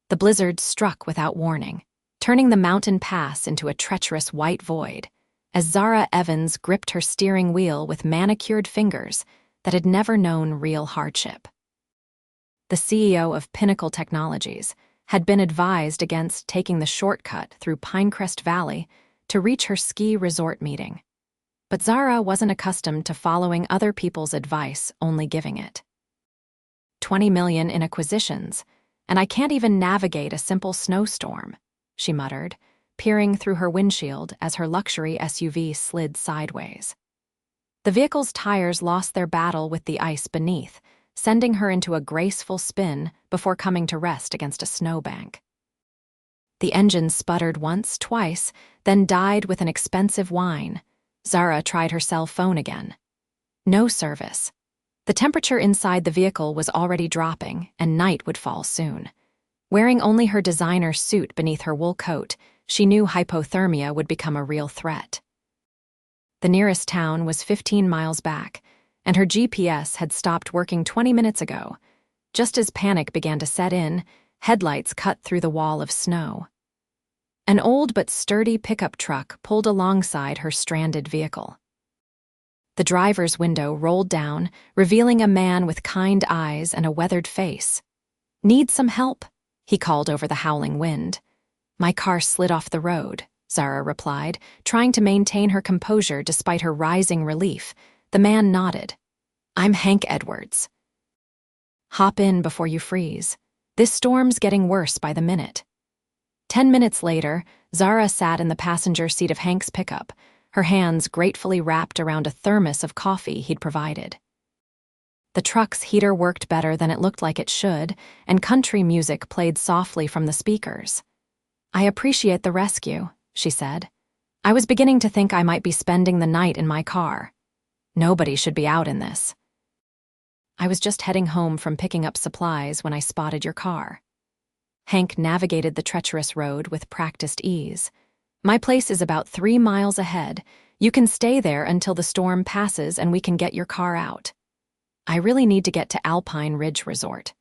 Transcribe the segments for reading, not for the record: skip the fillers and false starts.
The blizzard struck without warning, turning the mountain pass into a treacherous white void, as Zara Evans gripped her steering wheel with manicured fingers that had never known real hardship. The CEO of Pinnacle Technologies had been advised against taking the shortcut through Pinecrest Valley to reach her ski resort meeting. But Zara wasn't accustomed to following other people's advice, only giving it. 20 million in acquisitions, and I can't even navigate a simple snowstorm, she muttered, peering through her windshield as her luxury SUV slid sideways. The vehicle's tires lost their battle with the ice beneath, sending her into a graceful spin before coming to rest against a snowbank. The engine sputtered once, twice, then died with an expensive whine. Zara tried her cell phone again. No service. The temperature inside the vehicle was already dropping, and night would fall soon. Wearing only her designer suit beneath her wool coat, she knew hypothermia would become a real threat. The nearest town was 15 miles back, and her GPS had stopped working 20 minutes ago. Just as panic began to set in, headlights cut through the wall of snow. An old but sturdy pickup truck pulled alongside her stranded vehicle. The driver's window rolled down, revealing a man with kind eyes and a weathered face. "Need some help?" he called over the howling wind. "My car slid off the road," Zara replied, trying to maintain her composure despite her rising relief. The man nodded. "I'm Hank Edwards." "Hop in before you freeze. This storm's getting worse by the minute." 10 minutes later, Zara sat in the passenger seat of Hank's pickup, her hands gratefully wrapped around a thermos of coffee he'd provided. The truck's heater worked better than it looked like it should, and country music played softly from the speakers. "I appreciate the rescue," she said. "I was beginning to think I might be spending the night in my car. Nobody should be out in this." "I was just heading home from picking up supplies when I spotted your car." Hank navigated the treacherous road with practiced ease. "My place is about 3 miles ahead. You can stay there until the storm passes and we can get your car out. I really need to get to Alpine Ridge Resort."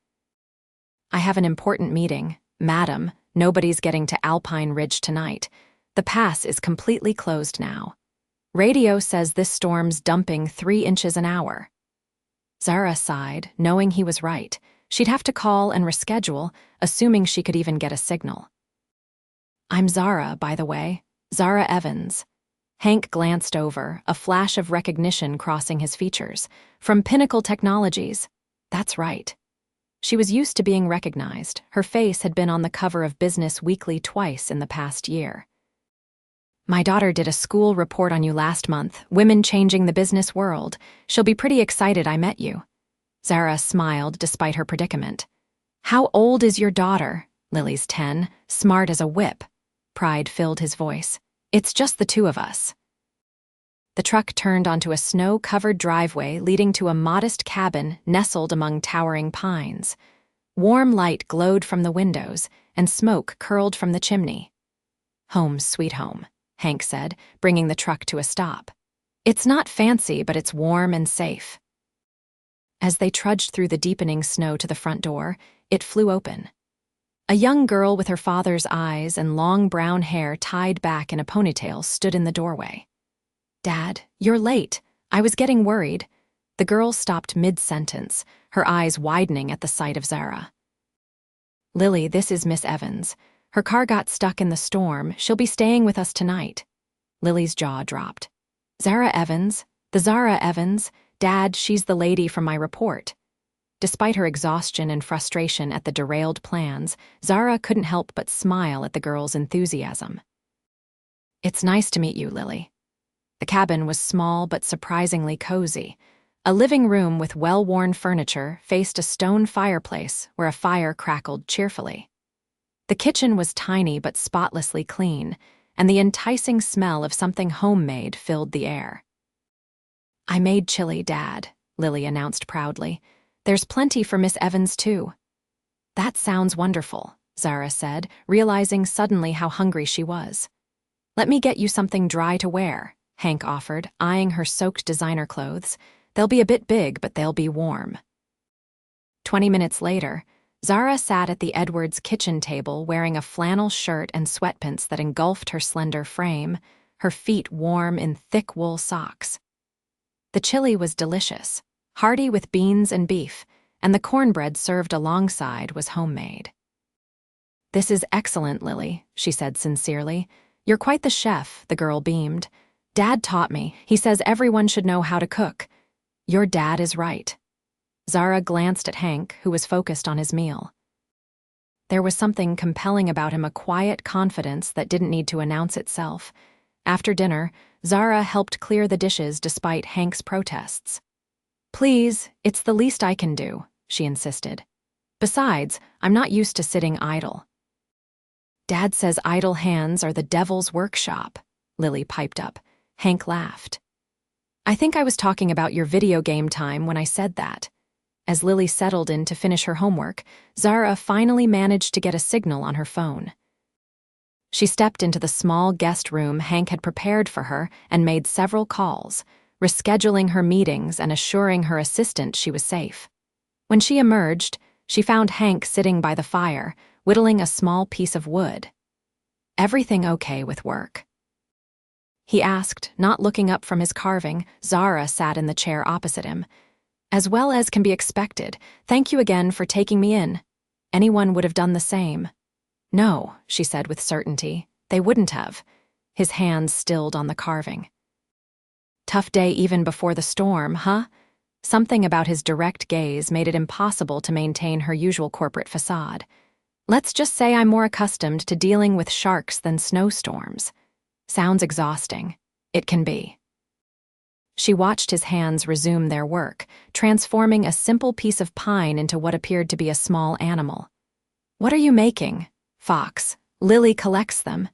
"I have an important meeting. Madam, nobody's getting to Alpine Ridge tonight. The pass is completely closed now. Radio says this storm's dumping 3 inches an hour." Zara sighed, knowing he was right. She'd have to call and reschedule, assuming she could even get a signal. "I'm Zara, by the way. Zara Evans." Hank glanced over, a flash of recognition crossing his features. "From Pinnacle Technologies." "That's right." She was used to being recognized. Her face had been on the cover of Business Weekly twice in the past year. "My daughter did a school report on you last month, Women Changing the Business World. She'll be pretty excited I met you." Zara smiled despite her predicament. "How old is your daughter?" "Lily's 10, smart as a whip." Pride filled his voice. "It's just the two of us." The truck turned onto a snow-covered driveway leading to a modest cabin nestled among towering pines. Warm light glowed from the windows, and smoke curled from the chimney. "Home, sweet home," Hank said, bringing the truck to a stop. "It's not fancy, but it's warm and safe." As they trudged through the deepening snow to the front door, it flew open. A young girl with her father's eyes and long brown hair tied back in a ponytail stood in the doorway. "Dad, you're late. I was getting worried." The girl stopped mid-sentence, her eyes widening at the sight of Zara. "Lily, this is Miss Evans. Her car got stuck in the storm. She'll be staying with us tonight." Lily's jaw dropped. "Zara Evans? The Zara Evans? Dad, she's the lady from my report." Despite her exhaustion and frustration at the derailed plans, Zara couldn't help but smile at the girl's enthusiasm. "It's nice to meet you, Lily." The cabin was small but surprisingly cozy. A living room with well-worn furniture faced a stone fireplace where a fire crackled cheerfully. The kitchen was tiny but spotlessly clean, and the enticing smell of something homemade filled the air. "I made chili, Dad," Lily announced proudly. "There's plenty for Miss Evans, too." "That sounds wonderful," Zara said, realizing suddenly how hungry she was. "Let me get you something dry to wear," Hank offered, eyeing her soaked designer clothes. "They'll be a bit big, but they'll be warm." 20 minutes later, Zara sat at the Edwards kitchen table wearing a flannel shirt and sweatpants that engulfed her slender frame, her feet warm in thick wool socks. The chili was delicious, hearty with beans and beef, and the cornbread served alongside was homemade. "This is excellent, Lily," she said sincerely. "You're quite the chef," the girl beamed. "Dad taught me. He says everyone should know how to cook." "Your dad is right." Zara glanced at Hank, who was focused on his meal. There was something compelling about him, a quiet confidence that didn't need to announce itself. After dinner, Zara helped clear the dishes despite Hank's protests. "Please, it's the least I can do," she insisted. "Besides, I'm not used to sitting idle." "Dad says idle hands are the devil's workshop," Lily piped up. Hank laughed. "I think I was talking about your video game time when I said that." As Lily settled in to finish her homework, Zara finally managed to get a signal on her phone. She stepped into the small guest room Hank had prepared for her and made several calls, rescheduling her meetings and assuring her assistant she was safe. When she emerged, she found Hank sitting by the fire, whittling a small piece of wood. "Everything okay with work?" he asked, not looking up from his carving. Zara sat in the chair opposite him. "As well as can be expected. Thank you again for taking me in. Anyone would have done the same." "No," she said with certainty. "They wouldn't have." His hands stilled on the carving. "Tough day even before the storm, huh?" Something about his direct gaze made it impossible to maintain her usual corporate facade. "Let's just say I'm more accustomed to dealing with sharks than snowstorms." "Sounds exhausting." "It can be." She watched his hands resume their work, transforming a simple piece of pine into what appeared to be a small animal. "What are you making?" "Fox. Lily collects them."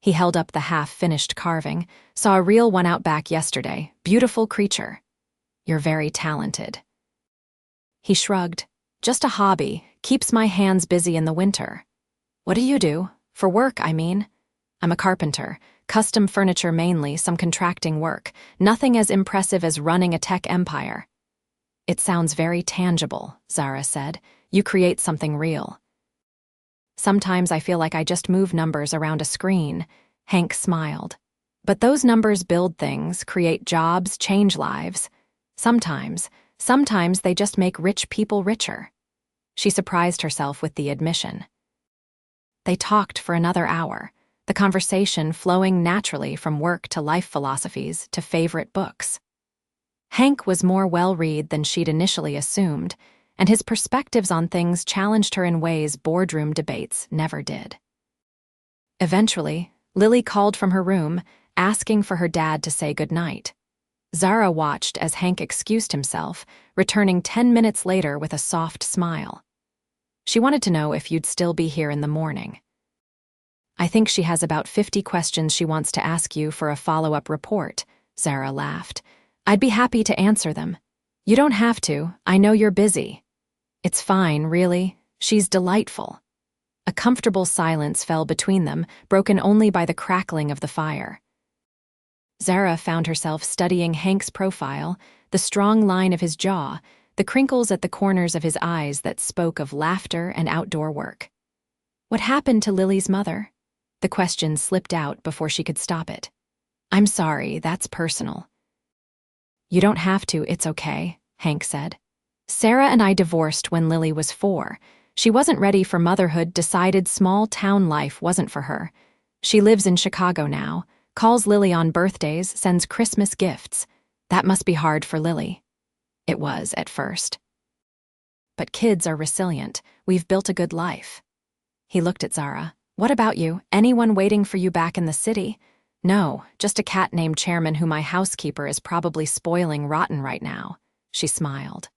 He held up the half-finished carving. "Saw a real one out back yesterday. Beautiful creature." "You're very talented." He shrugged. "Just a hobby. Keeps my hands busy in the winter." "What do you do? For work, I mean." "I'm a carpenter. Custom furniture mainly, some contracting work. Nothing as impressive as running a tech empire." "It sounds very tangible," Zara said. "You create something real." "Sometimes I feel like I just move numbers around a screen." Hank smiled. "But those numbers build things, create jobs, change lives. Sometimes they just make rich people richer." She surprised herself with the admission. They talked for another hour, the conversation flowing naturally from work to life philosophies to favorite books. Hank was more well-read than she'd initially assumed, and his perspectives on things challenged her in ways boardroom debates never did. Eventually, Lily called from her room, asking for her dad to say goodnight. Zara watched as Hank excused himself, returning 10 minutes later with a soft smile. "She wanted to know if you'd still be here in the morning." "I think she has about 50 questions she wants to ask you for a follow-up report," Zara laughed. "I'd be happy to answer them." "You don't have to. I know you're busy." "It's fine, really. She's delightful." A comfortable silence fell between them, broken only by the crackling of the fire. Zara found herself studying Hank's profile, the strong line of his jaw, the crinkles at the corners of his eyes that spoke of laughter and outdoor work. "What happened to Lily's mother?" The question slipped out before she could stop it. "I'm sorry, that's personal." "You don't have to, it's okay," Hank said. "Sarah and I divorced when Lily was 4. She wasn't ready for motherhood, decided small-town life wasn't for her. She lives in Chicago now, calls Lily on birthdays, sends Christmas gifts. That must be hard for Lily." It was, at first. "But kids are resilient. We've built a good life." He looked at Zara. "What about you? Anyone waiting for you back in the city?" "No, just a cat named Chairman who my housekeeper is probably spoiling rotten right now." She smiled.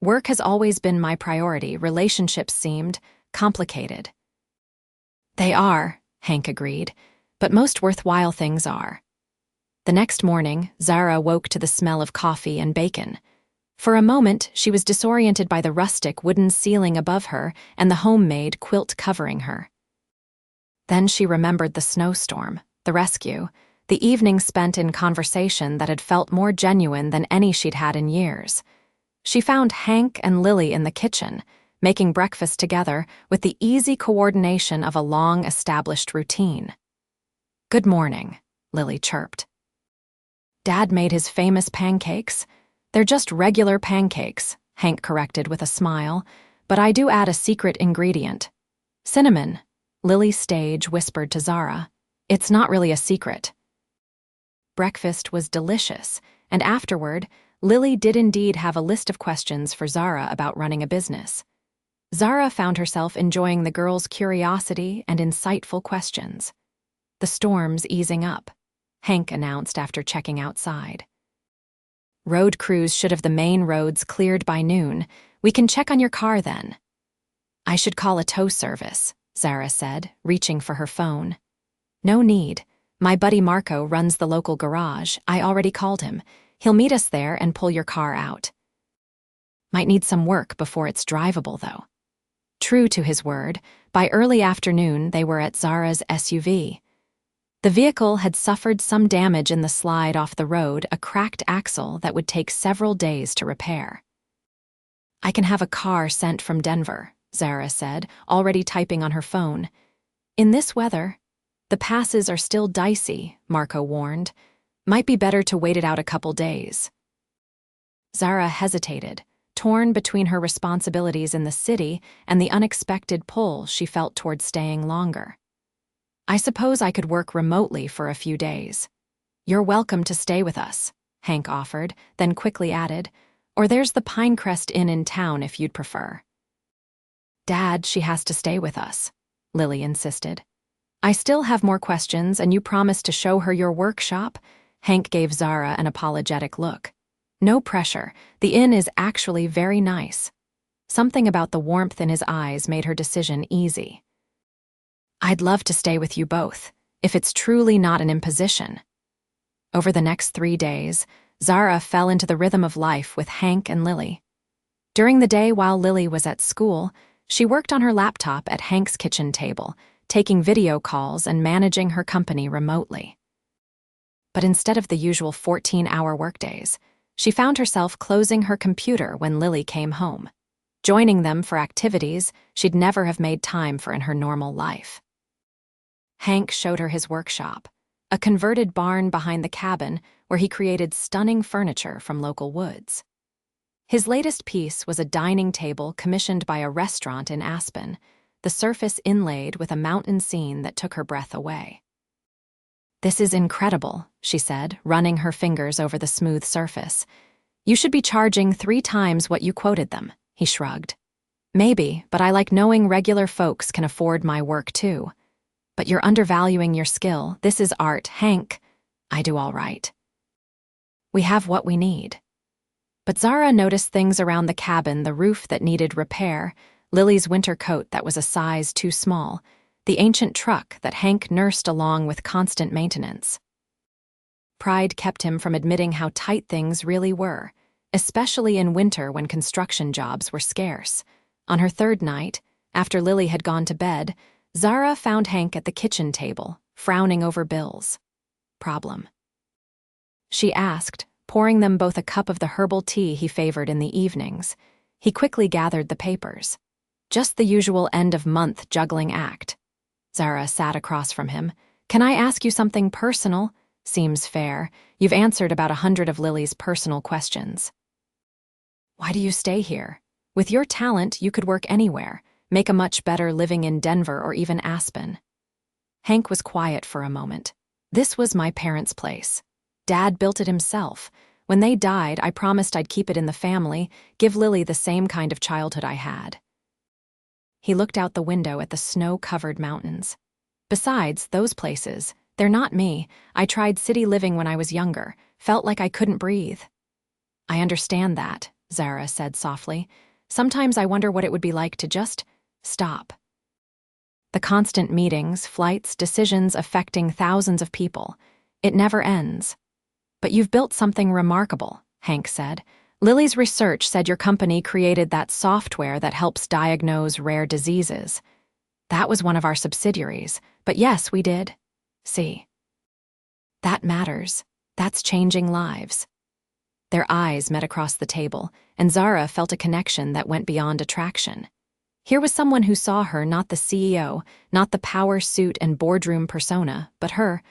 "Work has always been my priority. Relationships seemed complicated." "They are," Hank agreed, "but most worthwhile things are." The next morning, Zara woke to the smell of coffee and bacon. For a moment, she was disoriented by the rustic wooden ceiling above her and the homemade quilt covering her. Then she remembered the snowstorm, the rescue, the evening spent in conversation that had felt more genuine than any she'd had in years. She found Hank and Lily in the kitchen, making breakfast together with the easy coordination of a long-established routine. "Good morning," Lily chirped. "Dad made his famous pancakes. They're just regular pancakes," Hank corrected with a smile, "but I do add a secret ingredient. Cinnamon," Lily Stage whispered to Zara. "It's not really a secret." Breakfast was delicious, and afterward, Lily did indeed have a list of questions for Zara about running a business. Zara found herself enjoying the girls' curiosity and insightful questions. "The storm's easing up," Hank announced after checking outside. "Road crews should have the main roads cleared by noon. We can check on your car then." "I should call a tow service," Zara said, reaching for her phone. "No need. My buddy Marco runs the local garage. I already called him. He'll meet us there and pull your car out." "Might need some work before it's drivable, though." True to his word, by early afternoon they were at Zara's SUV. The vehicle had suffered some damage in the slide off the road, a cracked axle that would take several days to repair. "I can have a car sent from Denver," Zara said, already typing on her phone. "In this weather, the passes are still dicey," Marco warned. "Might be better to wait it out a couple days." Zara hesitated, torn between her responsibilities in the city and the unexpected pull she felt toward staying longer. "I suppose I could work remotely for a few days." "You're welcome to stay with us," Hank offered, then quickly added, "or there's the Pinecrest Inn in town if you'd prefer." "Dad, she has to stay with us," Lily insisted. "I still have more questions, and you promised to show her your workshop." Hank gave Zara an apologetic look. "No pressure. The inn is actually very nice." Something about the warmth in his eyes made her decision easy. "I'd love to stay with you both, if it's truly not an imposition." Over the next 3 days, Zara fell into the rhythm of life with Hank and Lily. During the day while Lily was at school, she worked on her laptop at Hank's kitchen table, taking video calls and managing her company remotely. But instead of the usual 14-hour workdays, she found herself closing her computer when Lily came home, joining them for activities she'd never have made time for in her normal life. Hank showed her his workshop, a converted barn behind the cabin where he created stunning furniture from local woods. His latest piece was a dining table commissioned by a restaurant in Aspen, the surface inlaid with a mountain scene that took her breath away. "This is incredible," she said, running her fingers over the smooth surface. "You should be charging 3 times what you quoted them," he shrugged. "Maybe, but I like knowing regular folks can afford my work too. But you're undervaluing your skill. This is art, Hank. I do all right. We have what we need." But Zara noticed things around the cabin, the roof that needed repair, Lily's winter coat that was a size too small, the ancient truck that Hank nursed along with constant maintenance. Pride kept him from admitting how tight things really were, especially in winter when construction jobs were scarce. On her 3rd night, after Lily had gone to bed, Zara found Hank at the kitchen table, frowning over bills. "Problem?" she asked, pouring them both a cup of the herbal tea he favored in the evenings. He quickly gathered the papers. "Just the usual end-of-month juggling act." Zara sat across from him. "Can I ask you something personal?" "Seems fair. You've answered about 100 of Lily's personal questions." "Why do you stay here? With your talent, you could work anywhere, make a much better living in Denver or even Aspen." Hank was quiet for a moment. "This was my parents' place. Dad built it himself. When they died, I promised I'd keep it in the family, give Lily the same kind of childhood I had." He looked out the window at the snow-covered mountains. "Besides, those places, they're not me. I tried city living when I was younger, felt like I couldn't breathe." "I understand that," Zara said softly. "Sometimes I wonder what it would be like to just stop. The constant meetings, flights, decisions affecting thousands of people. It never ends." "But you've built something remarkable," Hank said. "Lily's research said your company created that software that helps diagnose rare diseases." "That was one of our subsidiaries, but yes, we did. See. That matters. That's changing lives." Their eyes met across the table, and Zara felt a connection that went beyond attraction. Here was someone who saw her, not the CEO, not the power suit and boardroom persona, but her.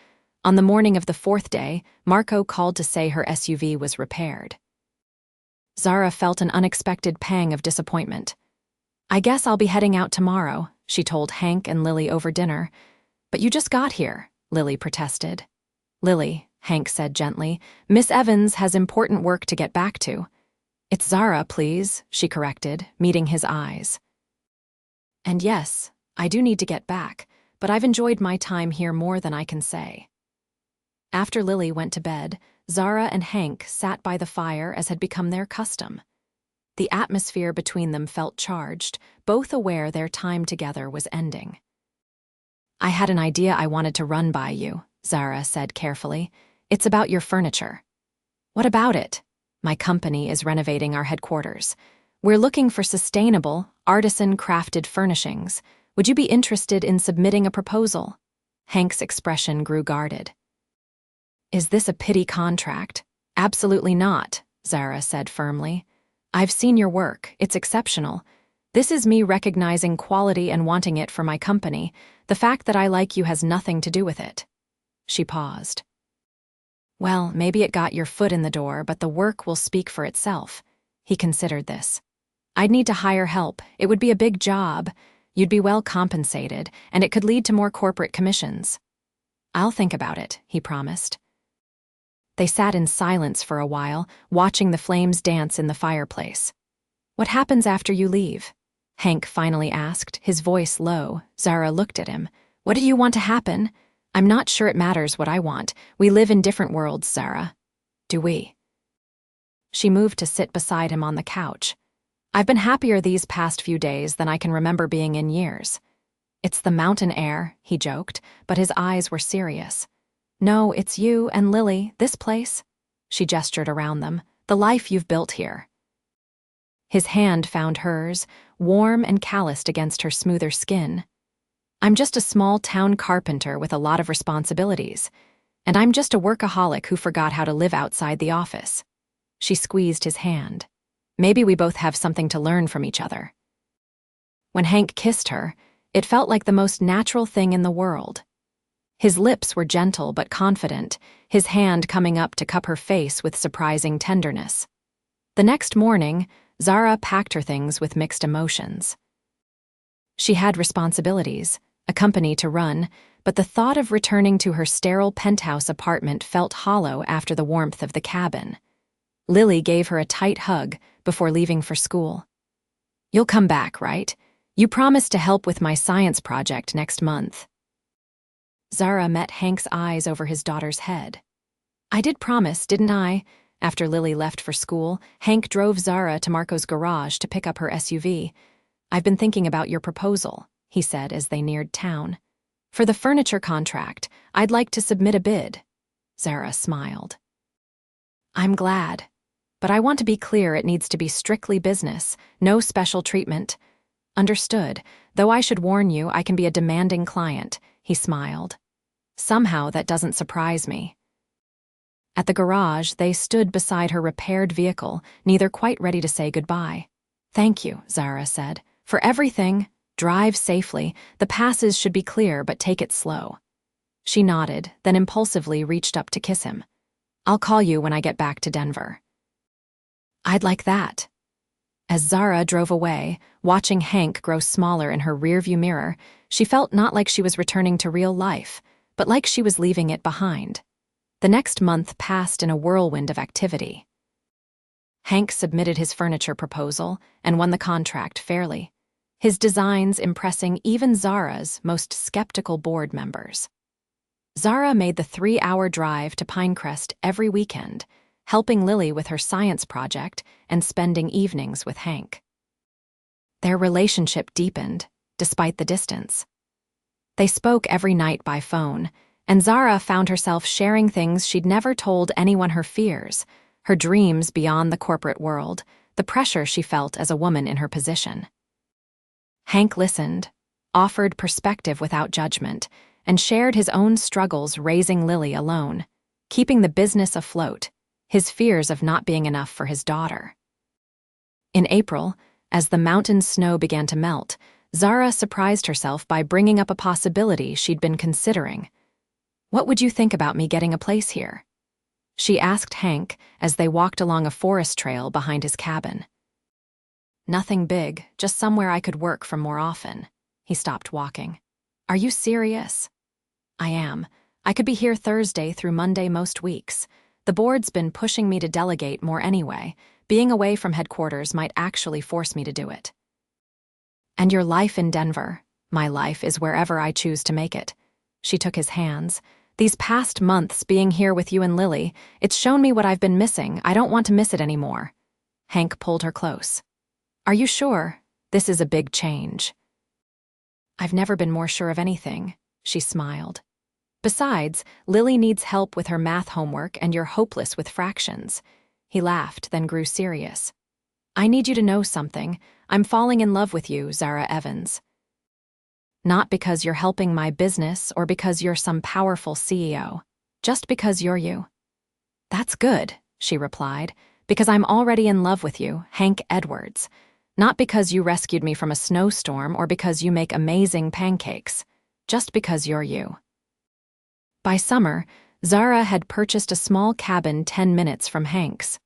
On the morning of the fourth day, Marco called to say her SUV was repaired. Zara felt an unexpected pang of disappointment. "I guess I'll be heading out tomorrow," she told Hank and Lily over dinner. "But you just got here," Lily protested. "Lily," Hank said gently, "Miss Evans has important work to get back to." "It's Zara, please," she corrected, meeting his eyes. "And yes, I do need to get back, but I've enjoyed my time here more than I can say." After Lily went to bed, Zara and Hank sat by the fire as had become their custom. The atmosphere between them felt charged, both aware their time together was ending. "I had an idea I wanted to run by you," Zara said carefully. "It's about your furniture." "What about it?" "My company is renovating our headquarters. We're looking for sustainable, artisan-crafted furnishings. Would you be interested in submitting a proposal?" Hank's expression grew guarded. "Is this a pity contract?" "Absolutely not," Zara said firmly. "I've seen your work. It's exceptional. This is me recognizing quality and wanting it for my company. The fact that I like you has nothing to do with it." She paused. "Well, maybe it got your foot in the door, but the work will speak for itself." He considered this. "I'd need to hire help. It would be a big job. You'd be well compensated, and it could lead to more corporate commissions." "I'll think about it," he promised. They sat in silence for a while, watching the flames dance in the fireplace. "What happens after you leave?" Hank finally asked, his voice low. Zara looked at him. "What do you want to happen?" "I'm not sure it matters what I want. We live in different worlds, Zara." "Do we?" She moved to sit beside him on the couch. "I've been happier these past few days than I can remember being in years." "It's the mountain air," he joked, but his eyes were serious. "No, it's you and Lily, this place." She gestured around them. "The life you've built here." His hand found hers, warm and calloused against her smoother skin. "I'm just a small-town carpenter with a lot of responsibilities. And I'm just a workaholic who forgot how to live outside the office." She squeezed his hand. "Maybe we both have something to learn from each other." When Hank kissed her, it felt like the most natural thing in the world. His lips were gentle but confident, his hand coming up to cup her face with surprising tenderness. The next morning, Zara packed her things with mixed emotions. She had responsibilities, a company to run, but the thought of returning to her sterile penthouse apartment felt hollow after the warmth of the cabin. Lily gave her a tight hug before leaving for school. "You'll come back, right? You promised to help with my science project next month." Zara met Hank's eyes over his daughter's head. "I did promise, didn't I?" After Lily left for school, Hank drove Zara to Marco's garage to pick up her SUV. "I've been thinking about your proposal," he said as they neared town. "For the furniture contract, I'd like to submit a bid." Zara smiled. "I'm glad. But I want to be clear it needs to be strictly business, no special treatment." "Understood, though I should warn you I can be a demanding client," he smiled. "Somehow that doesn't surprise me." At the garage, they stood beside her repaired vehicle, neither quite ready to say goodbye. "Thank you," Zara said. "For everything. Drive safely. The passes should be clear, but take it slow." She nodded, then impulsively reached up to kiss him. "I'll call you when I get back to Denver." "I'd like that." As Zara drove away, watching Hank grow smaller in her rearview mirror, she felt not like she was returning to real life, but like she was leaving it behind. The next month passed in a whirlwind of activity. Hank submitted his furniture proposal and won the contract fairly, his designs impressing even Zara's most skeptical board members. Zara made the 3-hour drive to Pinecrest every weekend, helping Lily with her science project and spending evenings with Hank. Their relationship deepened, despite the distance. They spoke every night by phone, and Zara found herself sharing things she'd never told anyone: her fears, her dreams beyond the corporate world, the pressure she felt as a woman in her position. Hank listened, offered perspective without judgment, and shared his own struggles raising Lily alone, keeping the business afloat, his fears of not being enough for his daughter. In April, As the mountain snow began to melt, Zara surprised herself by bringing up a possibility she'd been considering. "What would you think about me getting a place here?" she asked Hank as they walked along a forest trail behind his cabin. "Nothing big, just somewhere I could work from more often." He stopped walking. "Are you serious?" "I am. I could be here Thursday through Monday most weeks. The board's been pushing me to delegate more anyway. Being away from headquarters might actually force me to do it." "And your life in Denver?" "My life is wherever I choose to make it." She took his hands. "These past months being here with you and Lily, it's shown me what I've been missing. I don't want to miss it anymore." Hank pulled her close. "Are you sure? This is a big change." "I've never been more sure of anything," she smiled. "Besides, Lily needs help with her math homework and you're hopeless with fractions." He laughed, then grew serious. "I need you to know something. I'm falling in love with you, Zara Evans. Not because you're helping my business or because you're some powerful CEO. Just because you're you." "That's good," she replied, "because I'm already in love with you, Hank Edwards. Not because you rescued me from a snowstorm or because you make amazing pancakes. Just because you're you." By summer, Zara had purchased a small cabin 10 minutes from Hank's.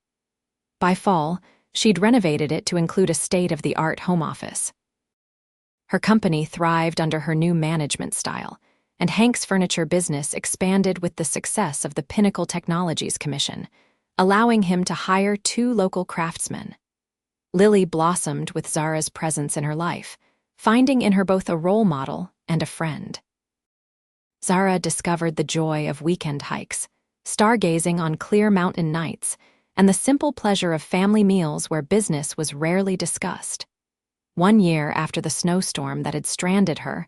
By fall, she'd renovated it to include a state-of-the-art home office. Her company thrived under her new management style, and Hank's furniture business expanded with the success of the Pinnacle Technologies Commission, allowing him to hire 2 local craftsmen. Lily blossomed with Zara's presence in her life, finding in her both a role model and a friend. Zara discovered the joy of weekend hikes, stargazing on clear mountain nights, and the simple pleasure of family meals where business was rarely discussed. One year after the snowstorm that had stranded her,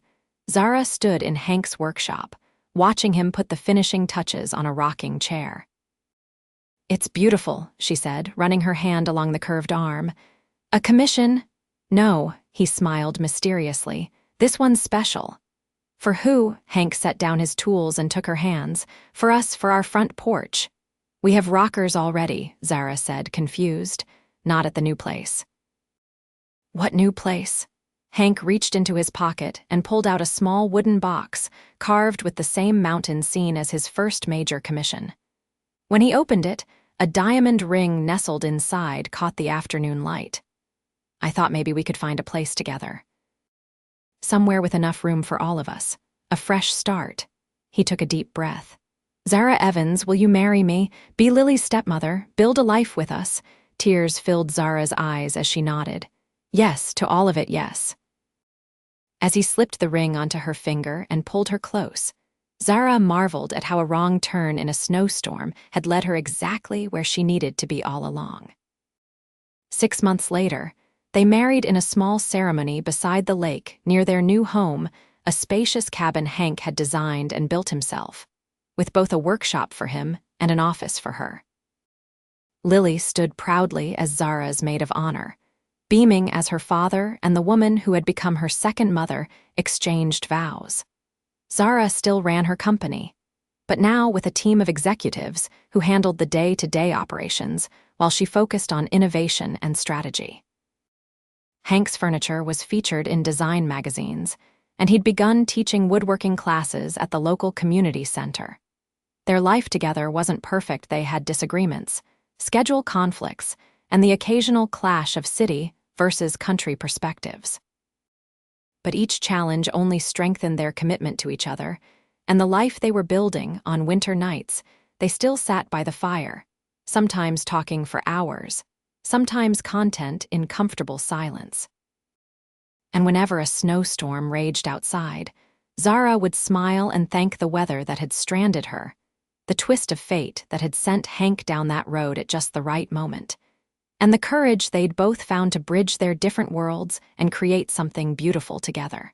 Zara stood in Hank's workshop, watching him put the finishing touches on a rocking chair. "It's beautiful," she said, running her hand along the curved arm. "A commission?" "No," he smiled mysteriously. "This one's special." "For who?" Hank set down his tools and took her hands. "For us, for our front porch." "We have rockers already," Zara said, confused. "Not at the new place." "What new place?" Hank reached into his pocket and pulled out a small wooden box, carved with the same mountain scene as his first major commission. When he opened it, a diamond ring nestled inside caught the afternoon light. "I thought maybe we could find a place together. Somewhere with enough room for all of us. A fresh start." He took a deep breath. "Zara Evans, will you marry me? Be Lily's stepmother? Build a life with us?" Tears filled Zara's eyes as she nodded. "Yes, to all of it, yes." As he slipped the ring onto her finger and pulled her close, Zara marveled at how a wrong turn in a snowstorm had led her exactly where she needed to be all along. 6 months later, they married in a small ceremony beside the lake near their new home, a spacious cabin Hank had designed and built himself, with both a workshop for him and an office for her. Lily stood proudly as Zara's maid of honor, beaming as her father and the woman who had become her second mother exchanged vows. Zara still ran her company, but now with a team of executives who handled the day-to-day operations while she focused on innovation and strategy. Hank's furniture was featured in design magazines, and he'd begun teaching woodworking classes at the local community center. Their life together wasn't perfect. They had disagreements, schedule conflicts, and the occasional clash of city versus country perspectives. But each challenge only strengthened their commitment to each other, and the life they were building on winter nights, they still sat by the fire, sometimes talking for hours, sometimes content in comfortable silence. And whenever a snowstorm raged outside, Zara would smile and thank the weather that had stranded her, the twist of fate that had sent Hank down that road at just the right moment, and the courage they'd both found to bridge their different worlds and create something beautiful together.